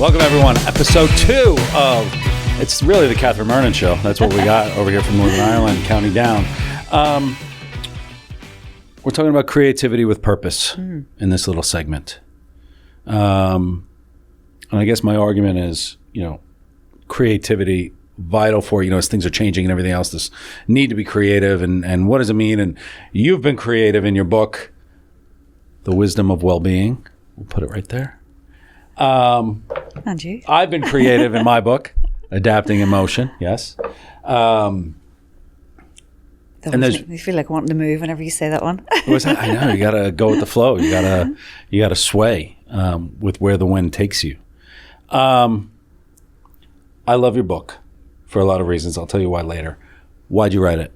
Welcome, everyone. Episode 2 of, it's really the Catherine Murnin Show. That's what we got over here from Northern Ireland, counting down. We're talking about creativity with purpose in this little segment. And I guess my argument is, creativity, vital for, as things are changing and everything else, this need to be creative. And what does it mean? And you've been creative in your book, The Wisdom of Wellbeing. We'll put it right there. And you? I've been creative in my book, Adapting Emotion. Yes. You feel like wanting to move whenever you say that one. I know, you gotta go with the flow. You gotta sway with where the wind takes you. I love your book for a lot of reasons. I'll tell you why later. Why'd you write it?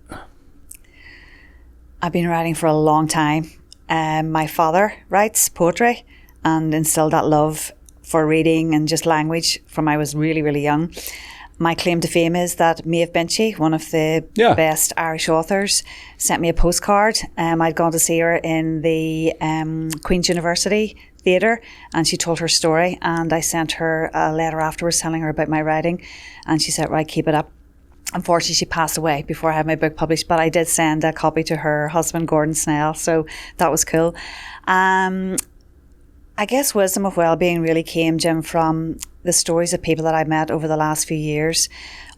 I've been writing for a long time. My father writes poetry and instilled that love for reading and just language from I was really, really young. My claim to fame is that Maeve Binchy, one of the best Irish authors, sent me a postcard. I'd gone to see her in the Queen's University Theatre and she told her story, and I sent her a letter afterwards telling her about my writing, and she said, right, keep it up. Unfortunately, she passed away before I had my book published, but I did send a copy to her husband, Gordon Snell, so that was cool. I guess Wisdom of Wellbeing really came, Jim, from the stories of people that I've met over the last few years,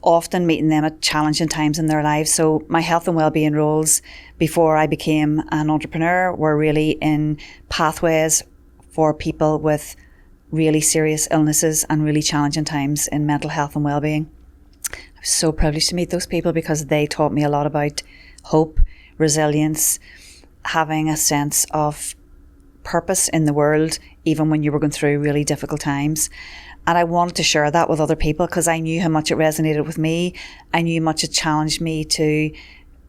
often meeting them at challenging times in their lives. So my health and wellbeing roles before I became an entrepreneur were really in pathways for people with really serious illnesses and really challenging times in mental health and wellbeing. I was so privileged to meet those people because they taught me a lot about hope, resilience, having a sense of purpose in the world, even when you were going through really difficult times. And I wanted to share that with other people because I knew how much it resonated with me. I knew how much it challenged me to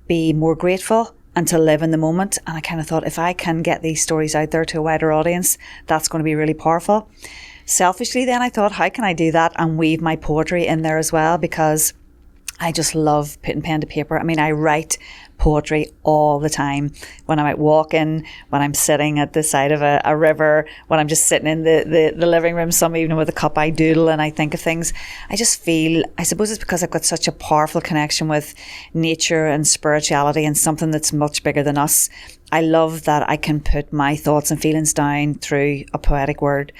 be more grateful and to live in the moment. And I kind of thought, if I can get these stories out there to a wider audience, that's going to be really powerful. Selfishly then I thought, how can I do that and weave my poetry in there as well? Because I just love putting pen to paper. I mean, I write poetry all the time. When I'm out walking, when I'm sitting at the side of a river, when I'm just sitting in the living room some evening with a cup, I doodle and I think of things. I just feel, I suppose it's because I've got such a powerful connection with nature and spirituality and something that's much bigger than us. I love that I can put my thoughts and feelings down through a poetic word.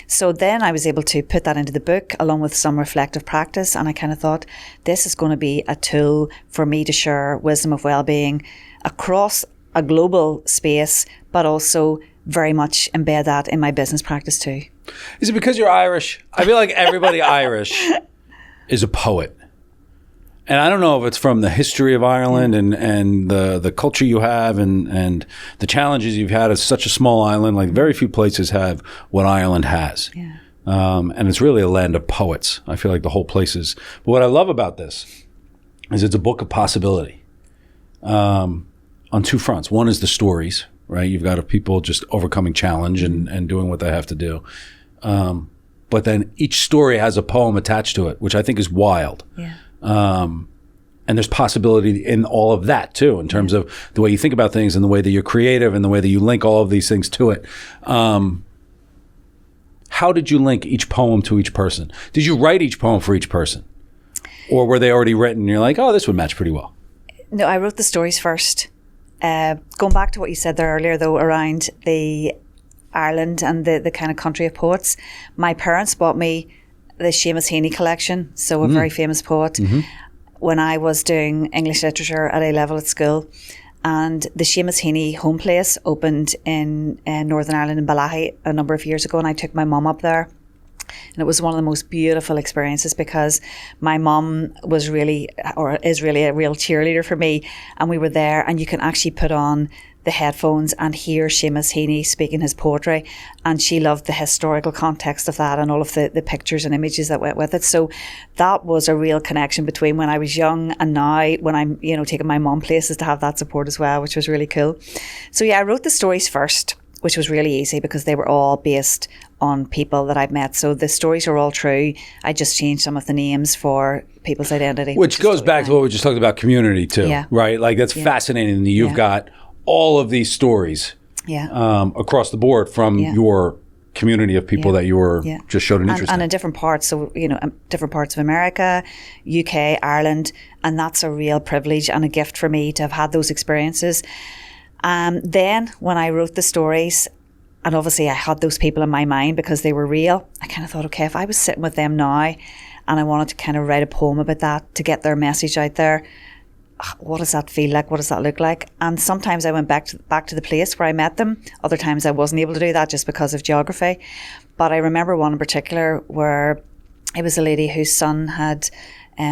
So then I was able to put that into the book along with some reflective practice, and I kind of thought this is going to be a tool for me to share wisdom of well-being across a global space, but also very much embed that in my business practice too. Is it because you're Irish? I feel like everybody Irish is a poet. And I don't know if it's from the history of Ireland and the culture you have and the challenges you've had as such a small island. Like very few places have what Ireland has. Yeah. And it's really a land of poets. I feel like the whole place is. But what I love about this is it's a book of possibility on two fronts. One is the stories, right? You've got people just overcoming challenge and doing what they have to do. But then each story has a poem attached to it, which I think is wild. Yeah. And there's possibility in all of that too, in terms of the way you think about things and the way that you're creative and the way that you link all of these things to it. How did you link each poem to each person? Did you write each poem for each person? Or were they already written and you're like, oh, this would match pretty well? No, I wrote the stories first. Going back to what you said there earlier though, around the Ireland and the kind of country of poets, my parents bought me the Seamus Heaney collection, so a very famous poet, when I was doing English literature at A level at school. And the Seamus Heaney home place opened in Northern Ireland in Balahi a number of years ago, and I took my mum up there. And it was one of the most beautiful experiences because my mum was really, or is really, a real cheerleader for me. And we were there, and you can actually put on the headphones and hear Seamus Heaney speaking his poetry, and she loved the historical context of that and all of the pictures and images that went with it. So that was a real connection between when I was young and now when I'm taking my mum places, to have that support as well, which was really cool. So yeah, I wrote the stories first, which was really easy because they were all based on people that I've met. So the stories are all true. I just changed some of the names for people's identity. Which goes back to what we just talked about, community too, right? Like that's fascinating that you've got all of these stories across the board from your community of people that you were just showed an interest in. And in different parts, so, different parts of America, UK, Ireland, and that's a real privilege and a gift for me to have had those experiences. Then when I wrote the stories, and obviously I had those people in my mind because they were real, I kind of thought, okay, if I was sitting with them now and I wanted to kind of write a poem about that to get their message out there, what does that feel like? What does that look like? And sometimes I went back to the place where I met them. Other times I wasn't able to do that just because of geography. But I remember one in particular where it was a lady whose son had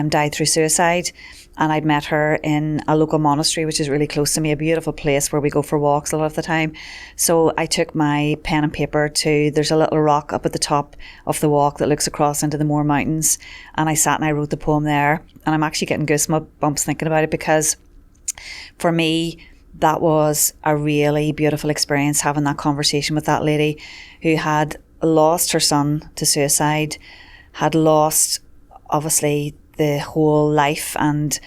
died through suicide, and I'd met her in a local monastery, which is really close to me, a beautiful place where we go for walks a lot of the time. So I took my pen and paper there's a little rock up at the top of the walk that looks across into the Moor Mountains, and I sat and I wrote the poem there. And I'm actually getting goosebumps thinking about it, because for me, that was a really beautiful experience, having that conversation with that lady who had lost her son to suicide, had lost, obviously, the whole life and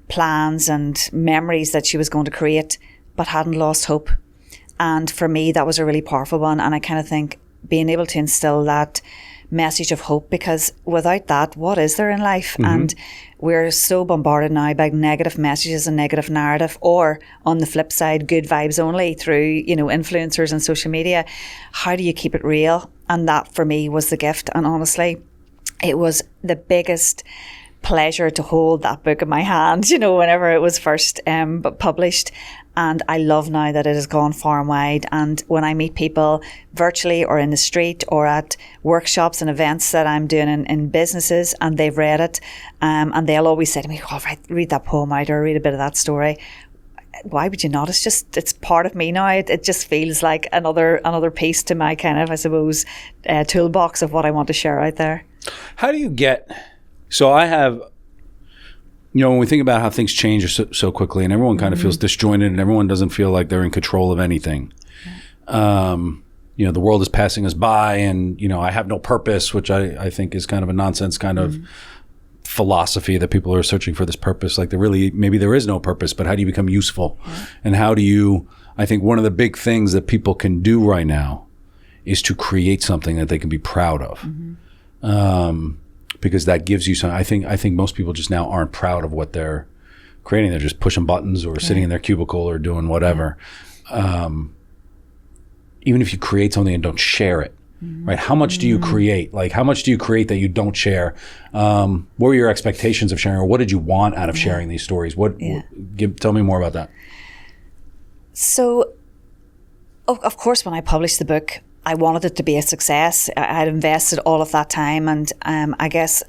plans and memories that she was going to create, but hadn't lost hope. And for me, that was a really powerful one. And I kind of think being able to instill that message of hope, because without that, what is there in life? Mm-hmm. And we're so bombarded now by negative messages and negative narrative, or on the flip side, good vibes only through, influencers and social media. How do you keep it real? And that for me was the gift. And honestly, it was the biggest pleasure to hold that book in my hand, whenever it was first published. And I love now that it has gone far and wide. And when I meet people virtually or in the street or at workshops and events that I'm doing in businesses, and they've read it, and they'll always say to me, oh, read that poem out or read a bit of that story. Why would you not? It's part of me now. It just feels like another piece to my kind of, I suppose, toolbox of what I want to share out there. How do you get... So I have, when we think about how things change so quickly, and everyone kind of feels disjointed, and everyone doesn't feel like they're in control of anything. The world is passing us by, and, I have no purpose, which I think is kind of a nonsense kind of philosophy that people are searching for this purpose. Like maybe there is no purpose, but how do you become useful? And how do you, I think one of the big things that people can do right now is to create something that they can be proud of. Because that gives you some. I think most people just now aren't proud of what they're creating. They're just pushing buttons or sitting in their cubicle or doing whatever. Even if you create something and don't share it, right? How much do you create? Like, how much do you create that you don't share? What were your expectations of sharing, or what did you want out of sharing these stories? Tell me more about that. So, of course, when I published the book, I wanted it to be a success. I had invested all of that time, and I guess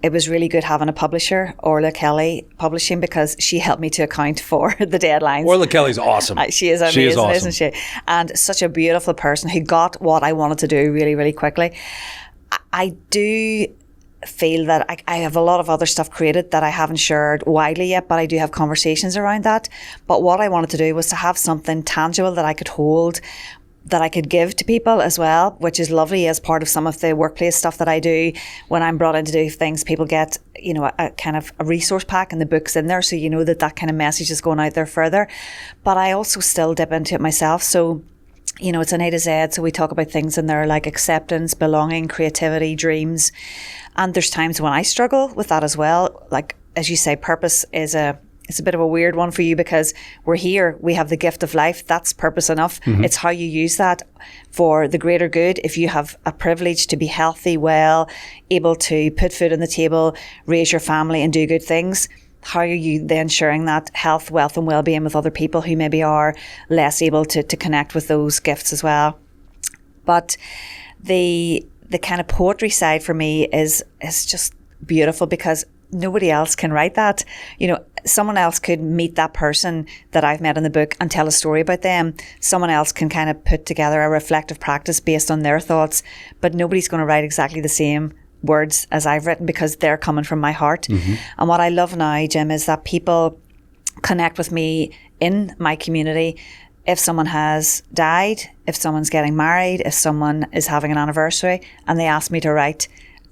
it was really good having a publisher, Orla Kelly Publishing, because she helped me to account for the deadlines. Orla Kelly's awesome. She is amazing, awesome. Isn't she? And such a beautiful person who got what I wanted to do really, really quickly. I do feel that I have a lot of other stuff created that I haven't shared widely yet, but I do have conversations around that. But what I wanted to do was to have something tangible that I could hold, that I could give to people as well, which is lovely as part of some of the workplace stuff that I do. When I'm brought in to do things, people get, a kind of a resource pack and the book's in there, so that kind of message is going out there further. But I also still dip into it myself. So, it's an A to Z. So we talk about things in there like acceptance, belonging, creativity, dreams. And there's times when I struggle with that as well. Like, as you say, purpose is it's a bit of a weird one for you, because we're here, we have the gift of life, that's purpose enough. It's how you use that for the greater good. If you have a privilege to be healthy, well, able to put food on the table, raise your family and do good things, how are you then sharing that health, wealth and well-being with other people who maybe are less able to connect with those gifts as well? But the kind of poetry side for me is just beautiful, because nobody else can write that. Someone else could meet that person that I've met in the book and tell a story about them. Someone else can kind of put together a reflective practice based on their thoughts, but nobody's going to write exactly the same words as I've written, because they're coming from my heart. And what I love now, Jim, is that people connect with me in my community. If someone has died, if someone's getting married, if someone is having an anniversary, and they ask me to write,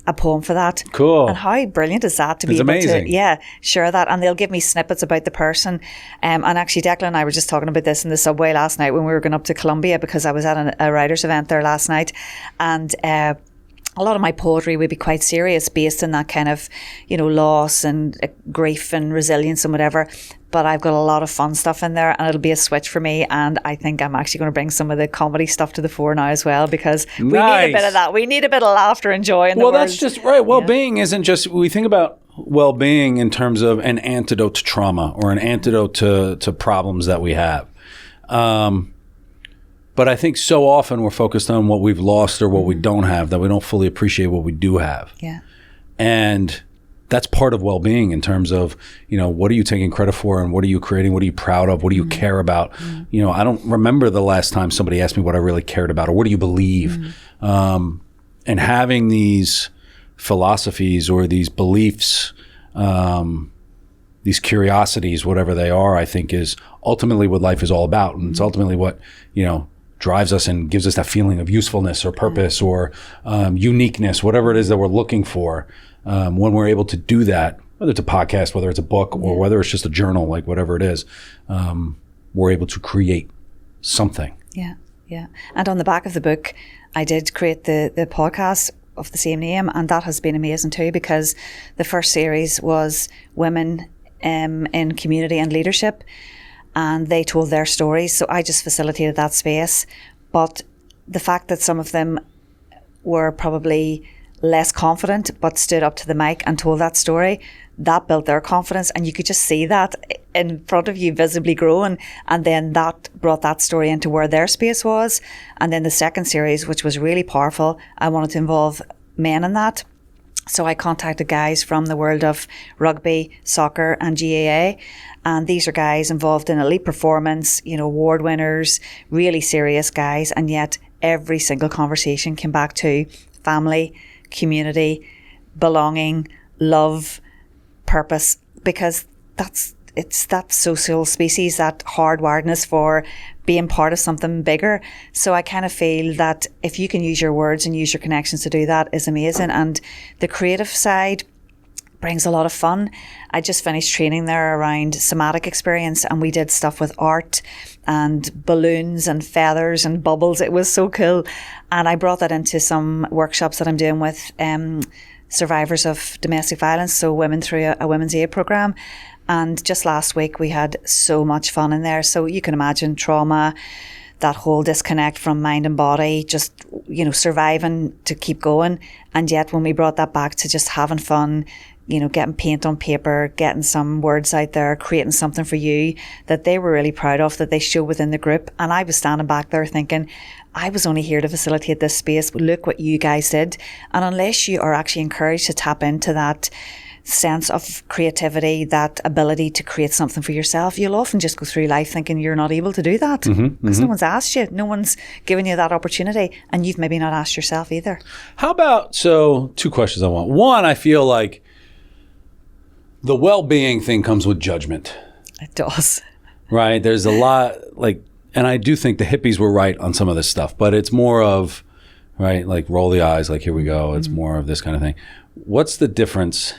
a poem for that. Cool. And how brilliant is that to be It's able amazing. to, share that. And they'll give me snippets about the person. And actually, Declan and I were just talking about this in the subway last night when we were going up to Columbia, because I was at a writers' event there last night. And a lot of my poetry would be quite serious, based in that kind of, loss and grief and resilience and whatever. But I've got a lot of fun stuff in there, and it'll be a switch for me. And I think I'm actually going to bring some of the comedy stuff to the fore now as well, because we need a bit of that. We need a bit of laughter and joy in the world. Well, that's just right. Well-being isn't just, we think about well-being in terms of an antidote to trauma or an antidote to problems that we have. But I think so often we're focused on what we've lost or what we don't have, that we don't fully appreciate what we do have. Yeah. And that's part of well-being in terms of, what are you taking credit for, and what are you creating? What are you proud of? What do you care about? I don't remember the last time somebody asked me what I really cared about, or what do you believe? And having these philosophies or these beliefs, these curiosities, whatever they are, I think is ultimately what life is all about. And it's ultimately what, drives us and gives us that feeling of usefulness or purpose or uniqueness, whatever it is that we're looking for. When we're able to do that, whether it's a podcast, whether it's a book, or whether it's just a journal, like whatever it is, we're able to create something. Yeah, yeah. And on the back of the book, I did create the podcast of the same name, and that has been amazing too, because the first series was women in community and leadership, and they told their stories. So I just facilitated that space. But the fact that some of them were probably less confident but stood up to the mic and told that story, that built their confidence, and you could just see that in front of you visibly growing. And then that brought that story into where their space was. And then the second series, which was really powerful, I wanted to involve men in that. So I contacted guys from the world of rugby, soccer and GAA. And these are guys involved in elite performance, award winners, really serious guys. And yet every single conversation came back to family, community, belonging, love, purpose, because it's that social species, that hardwiredness for being part of something bigger. So I kind of feel that if you can use your words and use your connections to do that, is amazing. And the creative side brings a lot of fun. I just finished training there around somatic experience, and we did stuff with art and balloons and feathers and bubbles. It was so cool. And I brought that into some workshops that I'm doing with survivors of domestic violence, so women through a women's aid program. And just last week we had so much fun in there. So you can imagine trauma, that whole disconnect from mind and body, just, surviving to keep going. And yet when we brought that back to just having fun, getting paint on paper, getting some words out there, creating something for you that they were really proud of, that they show within the group. And I was standing back there thinking, I was only here to facilitate this space. Look what you guys did. And unless you are actually encouraged to tap into that sense of creativity, that ability to create something for yourself, you'll often just go through life thinking you're not able to do that because no one's asked you, no one's given you that opportunity, and you've maybe not asked yourself either. How about, so two questions I want. One, I feel like the well-being thing comes with judgment. It does. Right? There's a lot, and I do think the hippies were right on some of this stuff, but it's more of, right, like roll the eyes, like here we go. It's more of this kind of thing. What's the difference?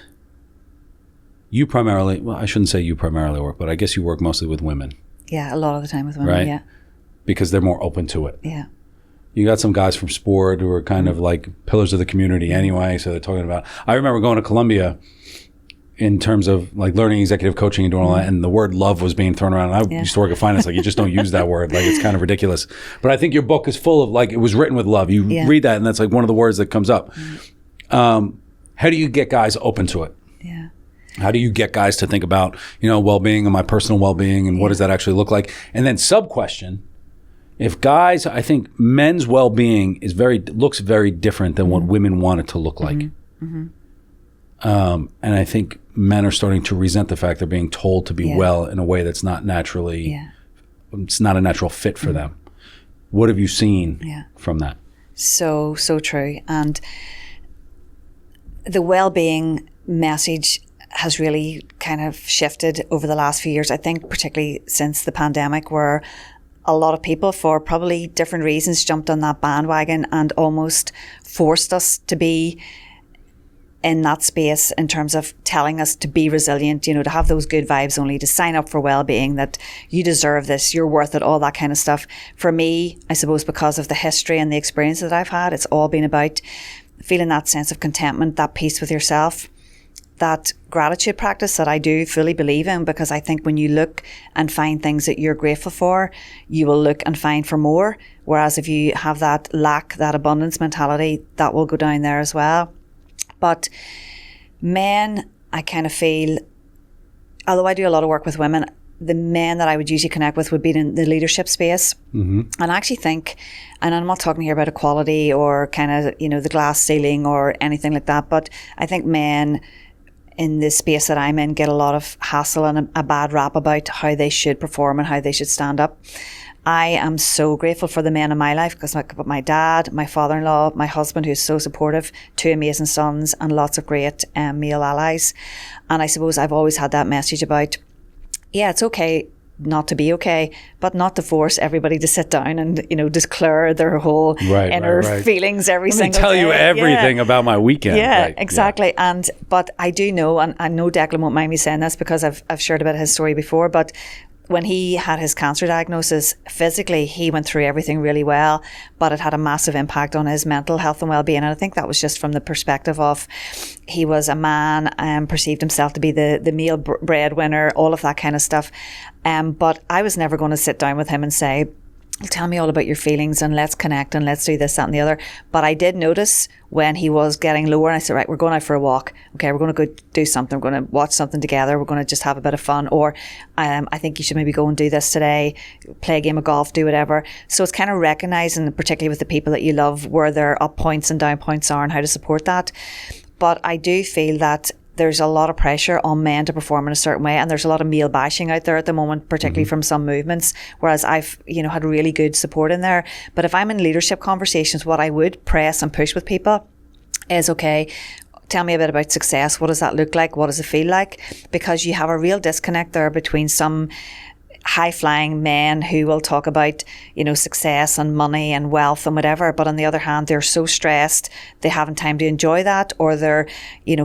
You primarily, well, I shouldn't say you primarily work, but I guess you work mostly with women. Yeah, a lot of the time with women, right? Yeah. Because they're more open to it. Yeah. You got some guys from sport who are kind of like pillars of the community anyway, so they're talking about, I remember going to Columbia in terms of like learning executive coaching and doing all that, and the word love was being thrown around. And I used to work at finance, like you just don't use that word, like it's kind of ridiculous. But I think your book is full of, like, it was written with love. You read that and that's like one of the words that comes up. How do you get guys open to it? Yeah. How do you get guys to think about, well-being and my personal well-being, and what does that actually look like? And then sub-question, if guys, I think men's well-being looks very different than what women want it to look like. And I think men are starting to resent the fact they're being told to be well in a way that's not naturally, it's not a natural fit for them. What have you seen from that? So true. And the well-being message has really kind of shifted over the last few years. I think particularly since the pandemic, where a lot of people, for probably different reasons, jumped on that bandwagon and almost forced us to be in that space in terms of telling us to be resilient, to have those good vibes only, to sign up for well-being, that you deserve this, you're worth it, all that kind of stuff. For me, I suppose because of the history and the experience that I've had, it's all been about feeling that sense of contentment, that peace with yourself, that gratitude practice that I do fully believe in, because I think when you look and find things that you're grateful for, you will look and find for more. Whereas if you have that lack, that abundance mentality, that will go down there as well. But men, I kind of feel, although I do a lot of work with women, the men that I would usually connect with would be in the leadership space. And I actually think, and I'm not talking here about equality or kind of, the glass ceiling or anything like that, but I think men in the space that I'm in get a lot of hassle and a bad rap about how they should perform and how they should stand up. I am so grateful for the men in my life, because my dad, my father-in-law, my husband, who's so supportive, 2 amazing sons and lots of great male allies. And I suppose I've always had that message about, yeah, it's okay not to be okay, but not to force everybody to sit down and, declare their whole inner feelings every single day. Let me tell you everything about my weekend. Yeah, exactly. Yeah. But I do know, and I know Declan won't mind me saying this because I've shared a bit of his story before, but when he had his cancer diagnosis, physically he went through everything really well, but it had a massive impact on his mental health and well-being. And I think that was just from the perspective of he was a man and perceived himself to be the male breadwinner, all of that kind of stuff. But I was never going to sit down with him and say, tell me all about your feelings and let's connect and let's do this, that and the other. But I did notice when he was getting lower, and I said, right, we're going out for a walk. Okay, we're going to go do something. We're going to watch something together. We're going to just have a bit of fun. Or I think you should maybe go and do this today, play a game of golf, do whatever. So it's kind of recognizing, particularly with the people that you love, where their up points and down points are and how to support that. But I do feel that there's a lot of pressure on men to perform in a certain way, and there's a lot of male bashing out there at the moment, particularly from some movements, whereas I've had really good support in there. But if I'm in leadership conversations, what I would press and push with people is, okay, tell me a bit about success. What does that look like? What does it feel like? Because you have a real disconnect there between some high-flying men who will talk about, success and money and wealth and whatever, but on the other hand, they're so stressed, they haven't time to enjoy that, or they're,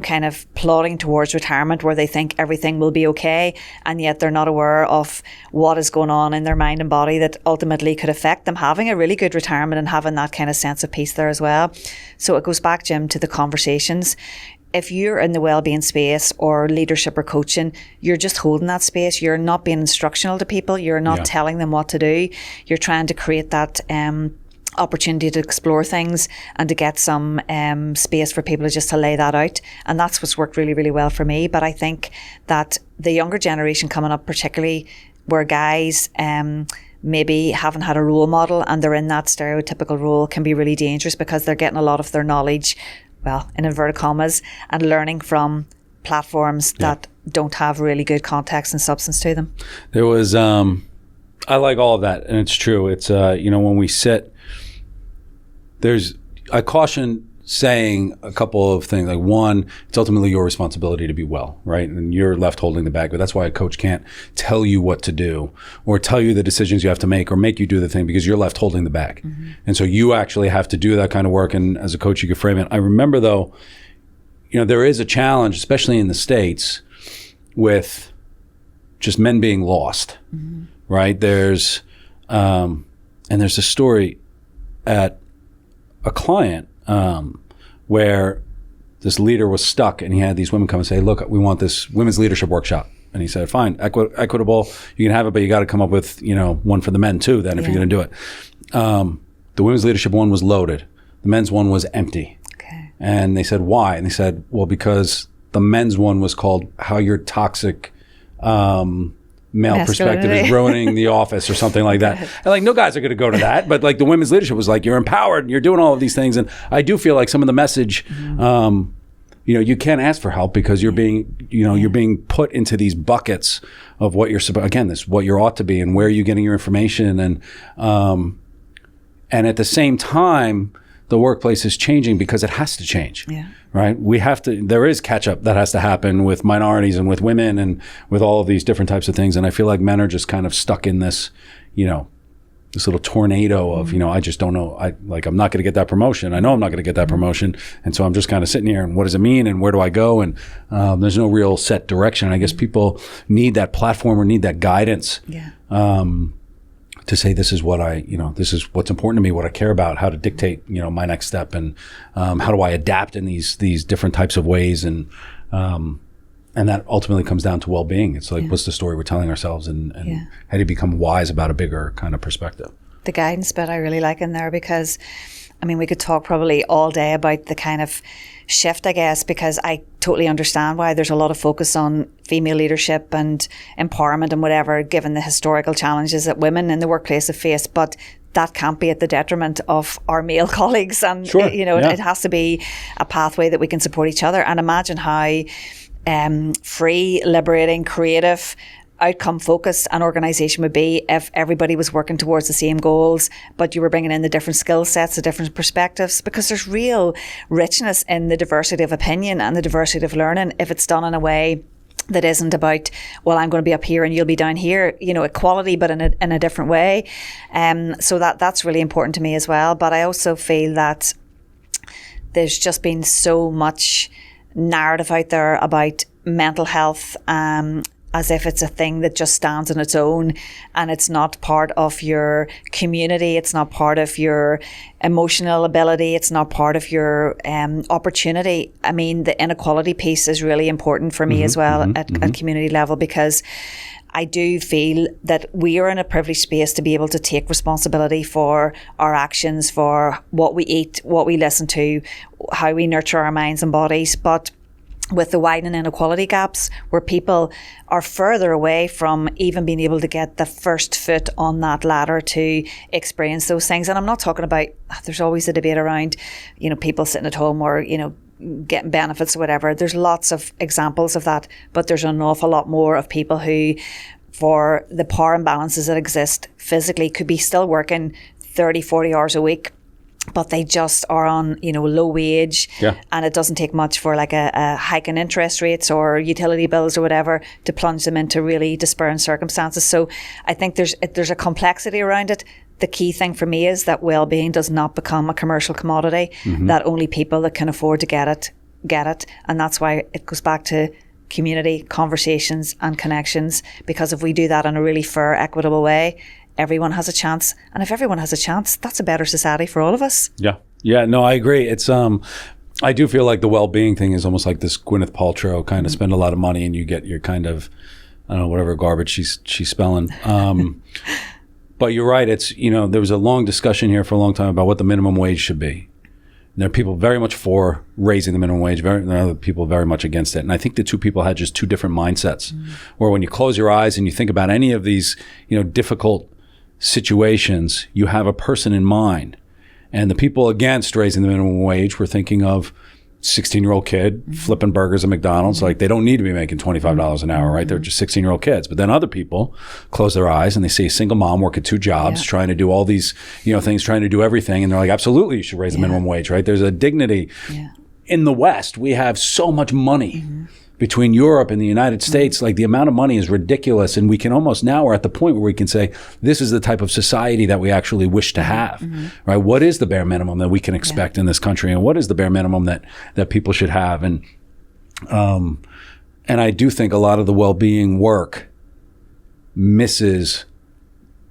kind of plodding towards retirement where they think everything will be okay, and yet they're not aware of what is going on in their mind and body that ultimately could affect them having a really good retirement and having that kind of sense of peace there as well. So it goes back, Jim, to the conversations. If you're in the wellbeing space or leadership or coaching, you're just holding that space. You're not being instructional to people. You're not telling them what to do. You're trying to create that opportunity to explore things and to get some space for people just to lay that out. And that's what's worked really, really well for me. But I think that the younger generation coming up, particularly where guys maybe haven't had a role model and they're in that stereotypical role, can be really dangerous, because they're getting a lot of their knowledge, well, in inverted commas, and learning from platforms that don't have really good context and substance to them. There was, I like all of that, and it's true. It's, when we sit, I caution saying a couple of things. Like, one, it's ultimately your responsibility to be well, right? And you're left holding the bag. But that's why a coach can't tell you what to do or tell you the decisions you have to make or make you do the thing, because you're left holding the bag. And so you actually have to do that kind of work. And as a coach, you can frame it. I remember, though, there is a challenge, especially in the States, with just men being lost, right? There's a story at a client where this leader was stuck, and he had these women come and say, look, we want this women's leadership workshop. And he said, fine, equitable, you can have it, but you got to come up with, one for the men too, then, if you're going to do it. The women's leadership one was loaded. The men's one was empty. Okay. And they said, why? And they said, well, because the men's one was called How Your Toxic Male Perspective is Ruining the Office, or something like that. And no guys are going to go to that, but the women's leadership was you're empowered and you're doing all of these things. And I do feel like some of the message, you can't ask for help, because you're being, you're being put into these buckets of what you're what you ought to be and where you're getting your information. And at the same time, the workplace is changing because it has to change. Yeah. Right? There is catch up that has to happen with minorities and with women and with all of these different types of things. And I feel like men are just kind of stuck in this, this little tornado of, I just don't know. I'm not going to get that promotion. I know I'm not going to get that promotion. And so I'm just kind of sitting here and what does it mean and where do I go? And there's no real set direction. I guess people need that platform or need that guidance to say, this is what this is what's important to me, what I care about, how to dictate, my next step, and how do I adapt in these different types of ways. And that ultimately comes down to well-being. It's like, what's the story we're telling ourselves, and how do you become wise about a bigger kind of perspective? The guidance bit I really like in there, because, we could talk probably all day about the kind of shift, I guess, because I totally understand why there's a lot of focus on female leadership and empowerment and whatever, given the historical challenges that women in the workplace have faced. But that can't be at the detriment of our male colleagues. And, it has to be a pathway that we can support each other. And imagine how free, liberating, creative, outcome focused an organisation would be if everybody was working towards the same goals, but you were bringing in the different skill sets, the different perspectives, because there's real richness in the diversity of opinion and the diversity of learning if it's done in a way that isn't about, well, I'm going to be up here and you'll be down here, equality, but in a different way. So that's really important to me as well. But I also feel that there's just been so much narrative out there about mental health, as if it's a thing that just stands on its own and it's not part of your community, it's not part of your emotional ability, it's not part of your opportunity. The inequality piece is really important for me as well at community level, because I do feel that we are in a privileged space to be able to take responsibility for our actions, for what we eat, what we listen to, how we nurture our minds and bodies. But with the widening inequality gaps, where people are further away from even being able to get the first foot on that ladder to experience those things. And I'm not talking about, there's always a debate around, people sitting at home or, getting benefits or whatever. There's lots of examples of that, but there's an awful lot more of people who, for the power imbalances that exist physically, could be still working 30, 40 hours a week, but they just are on, low wage, and it doesn't take much for like a hike in interest rates or utility bills or whatever to plunge them into really despairing circumstances. So I think there's a complexity around it. The key thing for me is that well-being does not become a commercial commodity, that only people that can afford to get it. And that's why it goes back to community, conversations and connections, because if we do that in a really fair, equitable way, everyone has a chance. And if everyone has a chance, that's a better society for all of us. Yeah, no, I agree. It's I do feel like the well-being thing is almost like this Gwyneth Paltrow kind of spend a lot of money and you get your kind of, I don't know, whatever garbage she's spelling. But you're right. It's, there was a long discussion here for a long time about what the minimum wage should be. And there are people very much for raising the minimum wage. There are other people very much against it. And I think the two people had just two different mindsets. Where when you close your eyes and you think about any of these, difficult situations, you have a person in mind. And the people against raising the minimum wage were thinking of 16-year-old kid flipping burgers at McDonald's. Like, they don't need to be making $25 an hour, right? They're just 16-year-old kids. But then other people close their eyes and they see a single mom working two jobs, trying to do all these, things, trying to do everything. And they're like, absolutely, you should raise the minimum wage, right? There's a dignity. In the West, we have so much money. Between Europe and the United States, like the amount of money is ridiculous. And we can almost now, we're at the point where we can say, this is the type of society that we actually wish to have, right? What is the bare minimum that we can expect in this country? And what is the bare minimum that people should have? And I do think a lot of the well-being work misses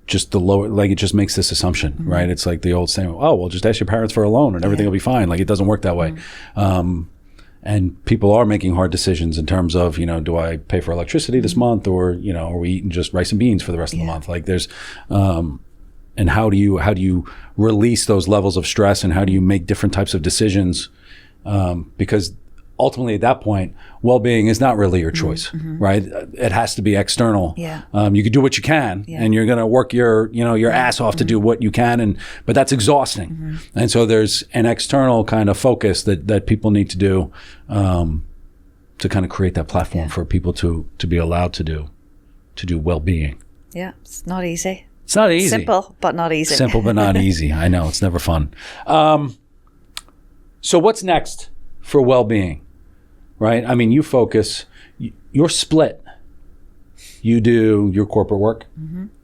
just the lower, like it just makes this assumption, right? It's like the old saying, oh, well, just ask your parents for a loan and everything will be fine. Like, it doesn't work that way. And people are making hard decisions in terms of, do I pay for electricity this month, or, are we eating just rice and beans for the rest of the month? Like, there's, and how do you release those levels of stress, and how do you make different types of decisions? Because ultimately at that point, well-being is not really your choice, right? It has to be external. You can do what you can, and you're going to work your ass off to do what you can, but that's exhausting. And so there's an external kind of focus that people need to do to kind of create that platform for people to be allowed to do well-being. Yeah, it's not easy. It's not easy. Simple, but not easy. Simple, but not easy. I know, it's never fun. So what's next for well-being? Right? You focus, you're split. You do your corporate work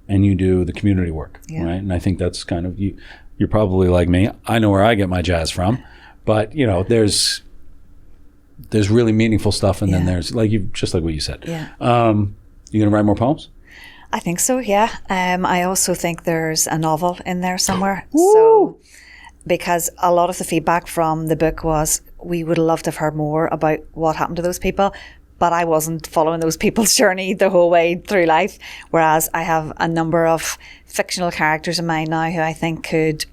and you do the community work, right? And I think that's kind of, you're probably like me. I know where I get my jazz from, but you know, there's really meaningful stuff, and then there's just like what you said. You gonna write more poems? I think so, yeah. I also think there's a novel in there somewhere. So, because a lot of the feedback from the book was, we would love to have heard more about what happened to those people, but I wasn't following those people's journey the whole way through life. Whereas I have a number of fictional characters in mind now who I think could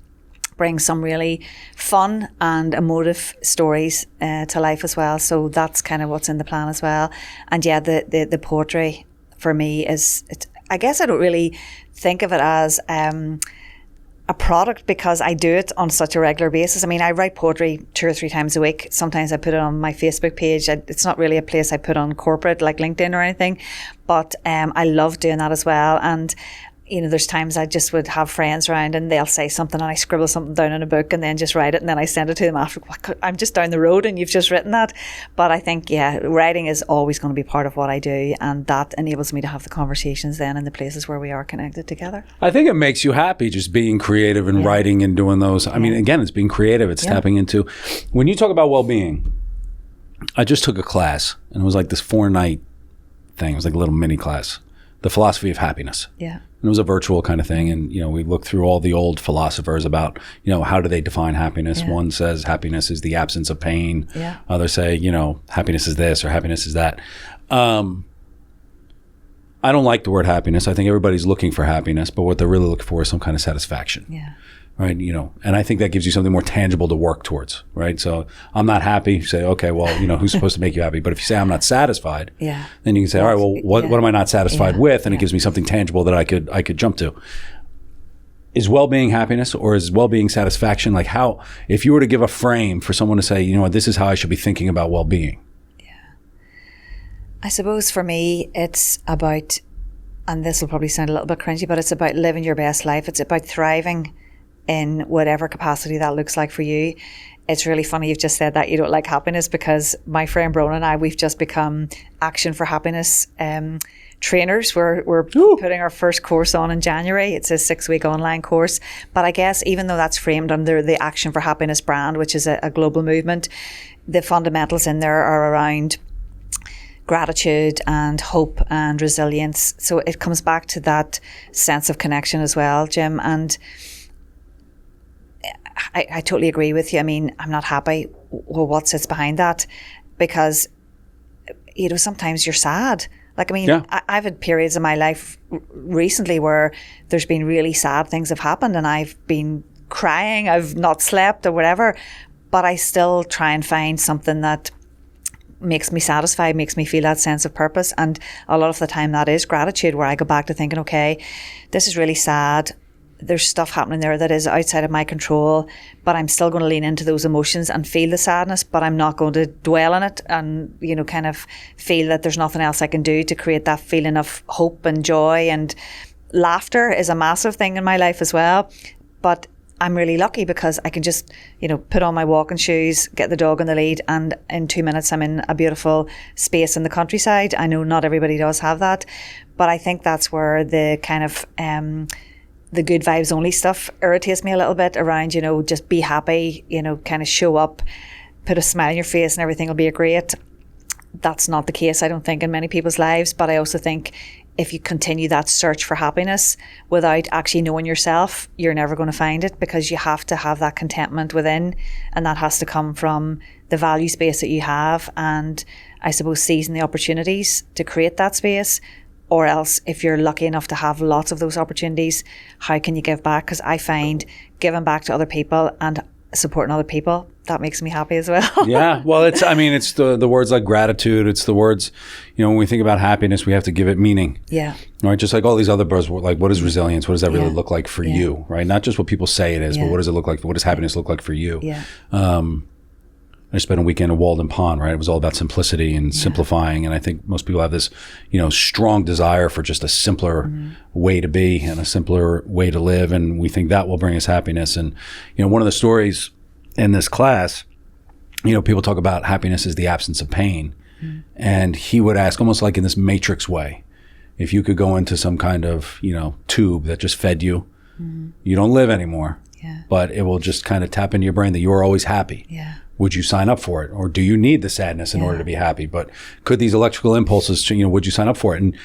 bring some really fun and emotive stories to life as well. So that's kind of what's in the plan as well. And yeah, the poetry for me is, I guess I don't really think of it as a product, because I do it on such a regular basis. I mean, I write poetry 2 or 3 times a week. Sometimes I put it on my Facebook page. It's not really a place I put on corporate like LinkedIn or anything, but I love doing that as well. And you know, there's times I just would have friends around and they'll say something and I scribble something down in a book and then just write it, and then I send it to them after. I'm just down the road and you've just written that. But I think, yeah, writing is always going to be part of what I do, and that enables me to have the conversations then in the places where we are connected together. I think it makes you happy just being creative and writing and doing those. I mean, again, it's being creative. It's tapping into, when you talk about well-being, I just took a class and it was like this 4-night thing. It was like a little mini class, the philosophy of happiness. Yeah. And it was a virtual kind of thing. And, you know, we looked through all the old philosophers about, you know, how do they define happiness? Yeah. One says happiness is the absence of pain. Yeah. Others say, you know, happiness is this or happiness is that. I don't like the word happiness. I think everybody's looking for happiness, but what they're really looking for is some kind of satisfaction. Yeah. Right. You know, and I think that gives you something more tangible to work towards. Right. So I'm not happy. You say, okay, well, you know, who's supposed to make you happy? But if you say I'm not satisfied, then you can say, all right, well, what am I not satisfied with? And it gives me something tangible that I could jump to. Is well-being happiness, or is well-being satisfaction? Like, how, if you were to give a frame for someone to say, you know what, this is how I should be thinking about well-being. Yeah. I suppose for me, it's about, and this will probably sound a little bit cringy, but it's about living your best life. It's about thriving in whatever capacity that looks like for you. It's really funny you've just said that you don't like happiness, because my friend Brona and I, we've just become Action for Happiness trainers. We're putting our first course on in January. It's a 6-week online course. But I guess even though that's framed under the Action for Happiness brand, which is a global movement, the fundamentals in there are around gratitude and hope and resilience. So it comes back to that sense of connection as well, Jim. And I totally agree with you. I mean, I'm not happy. Well, what sits behind that? Because, you know, sometimes you're sad. Like, I mean, I've had periods in my life recently where there's been really sad things have happened and I've been crying, I've not slept or whatever, but I still try and find something that makes me satisfied, makes me feel that sense of purpose. And a lot of the time that is gratitude, where I go back to thinking, okay, this is really sad. There's stuff happening there that is outside of my control, but I'm still going to lean into those emotions and feel the sadness, but I'm not going to dwell on it and, you know, kind of feel that there's nothing else I can do to create that feeling of hope and joy. And laughter is a massive thing in my life as well. But I'm really lucky because I can just, you know, put on my walking shoes, get the dog on the lead, and in 2 minutes I'm in a beautiful space in the countryside. I know not everybody does have that, but I think that's where the kind of the good vibes only stuff irritates me a little bit around, you know, just be happy, you know, kind of show up, put a smile on your face and everything will be great. That's not the case, I don't think, in many people's lives. But I also think if you continue that search for happiness without actually knowing yourself, you're never going to find it, because you have to have that contentment within, and that has to come from the value space that you have, and I suppose seizing the opportunities to create that space. Or else, if you're lucky enough to have lots of those opportunities, how can you give back? Because I find giving back to other people and supporting other people, that makes me happy as well. Yeah, well, it's the words like gratitude. It's the words, you know, when we think about happiness, we have to give it meaning. Yeah. Right? Just like all these other buzzwords, like what is resilience? What does that really look like for you? Right? Not just what people say it is, but what does it look like? What does happiness look like for you? Yeah. I spent a weekend in Walden Pond, right? It was all about simplicity and simplifying. And I think most people have this, you know, strong desire for just a simpler way to be and a simpler way to live. And we think that will bring us happiness. And, you know, one of the stories in this class, you know, people talk about happiness as the absence of pain. And he would ask, almost like in this matrix way, if you could go into some kind of, tube that just fed you, you don't live anymore, but it will just kind of tap into your brain that you're always happy. Yeah. Would you sign up for it? Or do you need the sadness in order to be happy? But could these electrical impulses, would you sign up for it? And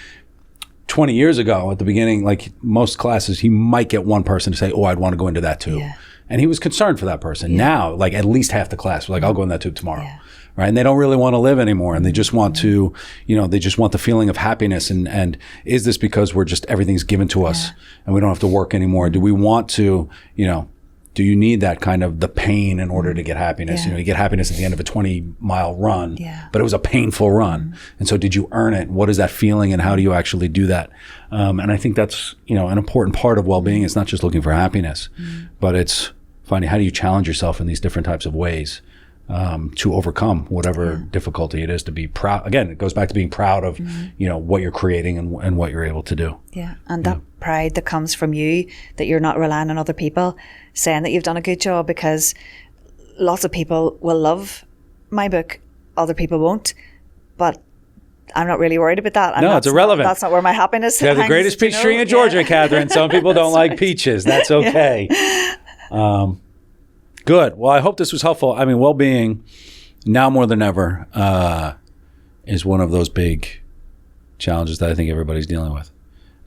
20 years ago at the beginning, like most classes, he might get one person to say, oh, I'd want to go into that tube. Yeah. And he was concerned for that person. Now, like at least half the class was like, I'll go in that tube tomorrow. Yeah. Right. And they don't really want to live anymore. And they just want to, they just want the feeling of happiness. And is this because we're just, everything's given to us and we don't have to work anymore? Do we want to, do you need that kind of the pain in order to get happiness? You get happiness at the end of a 20-mile run, but it was a painful run. And so did you earn it? What is that feeling and how do you actually do that? And I think that's, an important part of well-being. It's not just looking for happiness, but it's finding how do you challenge yourself in these different types of ways to overcome whatever difficulty it is, to be proud. Again, it goes back to being proud of, what you're creating and what you're able to do. Yeah. And that pride that comes from you, that you're not relying on other people saying that you've done a good job, because lots of people will love my book, other people won't, but I'm not really worried about that. No, it's irrelevant. That's not where my happiness hangs. The greatest peach tree in Georgia, Catherine. Some people don't like peaches. That's okay. Good. Well, I hope this was helpful. I mean, well-being now more than ever is one of those big challenges that I think everybody's dealing with.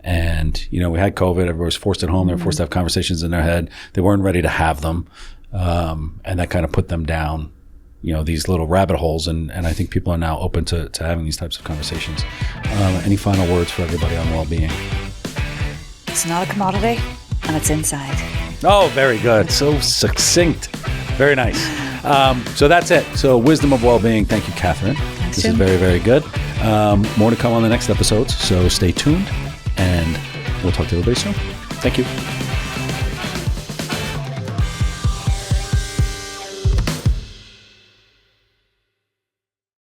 And, we had COVID. Everybody was forced at home. They were forced to have conversations in their head. They weren't ready to have them. And that kind of put them down, these little rabbit holes. And I think people are now open to having these types of conversations. Any final words for everybody on well-being? It's not a commodity, and it's inside. Oh, very good. So succinct. Very nice. So that's it. So wisdom of well-being. Thank you, Catherine. Thanks, this Jim. is very, very good. More to come on the next episodes. So stay tuned and we'll talk to everybody soon. Thank you.